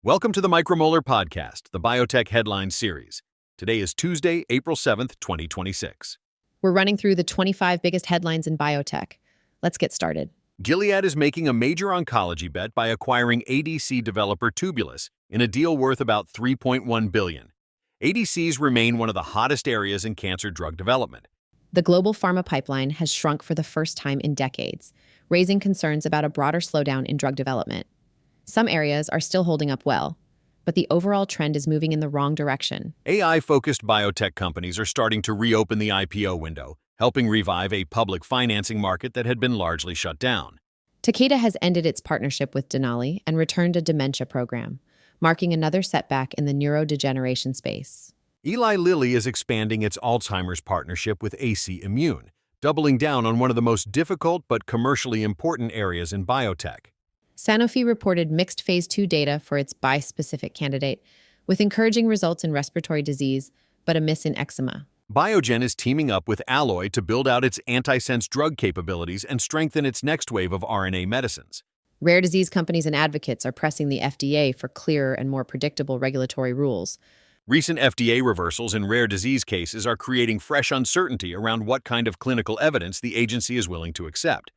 Welcome to the MicroMolar podcast, the Biotech headline series. Today is Tuesday, April 7th, 2026. We're running through the 25 biggest headlines in biotech. Let's get started. Gilead is making a major oncology bet by acquiring ADC developer Tubulus in a deal worth about $3.1 billion. ADCs remain one of the hottest areas in cancer drug development. The global pharma pipeline has shrunk for the first time in decades, raising concerns about a broader slowdown in drug development. Some areas are still holding up well, but the overall trend is moving in the wrong direction. AI-focused biotech companies are starting to reopen the IPO window, helping revive a public financing market that had been largely shut down. Takeda has ended its partnership with Denali and returned a dementia program, marking another setback in the neurodegeneration space. Eli Lilly is expanding its Alzheimer's partnership with AC Immune, doubling down on one of the most difficult but commercially important areas in biotech. Sanofi reported mixed phase 2 data for its bispecific candidate, with encouraging results in respiratory disease, but a miss in eczema. Biogen is teaming up with Alloy to build out its antisense drug capabilities and strengthen its next wave of RNA medicines. Rare disease companies and advocates are pressing the FDA for clearer and more predictable regulatory rules. Recent FDA reversals in rare disease cases are creating fresh uncertainty around what kind of clinical evidence the agency is willing to accept.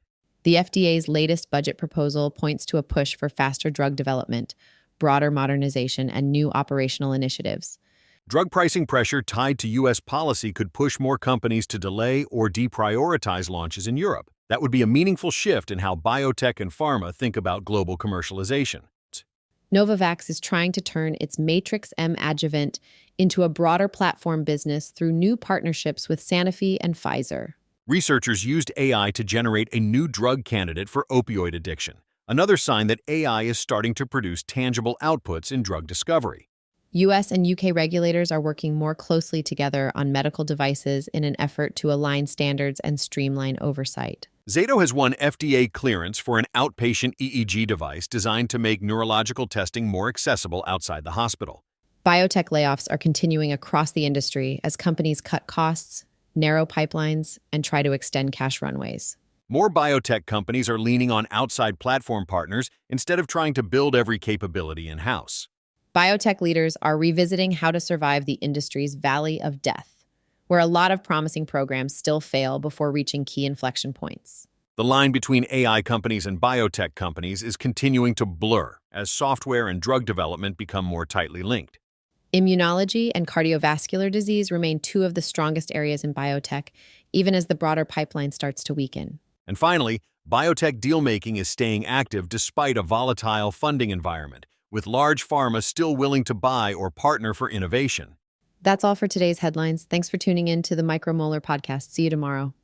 The FDA's latest budget proposal points to a push for faster drug development, broader modernization, and new operational initiatives. Drug pricing pressure tied to U.S. policy could push more companies to delay or deprioritize launches in Europe. That would be a meaningful shift in how biotech and pharma think about global commercialization. Novavax is trying to turn its Matrix-M adjuvant into a broader platform business through new partnerships with Sanofi and Pfizer. Researchers used AI to generate a new drug candidate for opioid addiction, another sign that AI is starting to produce tangible outputs in drug discovery. US and UK regulators are working more closely together on medical devices in an effort to align standards and streamline oversight. Zato has won FDA clearance for an outpatient EEG device designed to make neurological testing more accessible outside the hospital. Biotech layoffs are continuing across the industry as companies cut costs, narrow pipelines, and try to extend cash runways. More biotech companies are leaning on outside platform partners instead of trying to build every capability in-house. Biotech leaders are revisiting how to survive the industry's valley of death, where a lot of promising programs still fail before reaching key inflection points. The line between AI companies and biotech companies is continuing to blur as software and drug development become more tightly linked. Immunology and cardiovascular disease remain two of the strongest areas in biotech, even as the broader pipeline starts to weaken. And finally, biotech deal-making is staying active despite a volatile funding environment, with large pharma still willing to buy or partner for innovation. That's all for today's headlines. Thanks for tuning in to the MicroMolar podcast. See you tomorrow.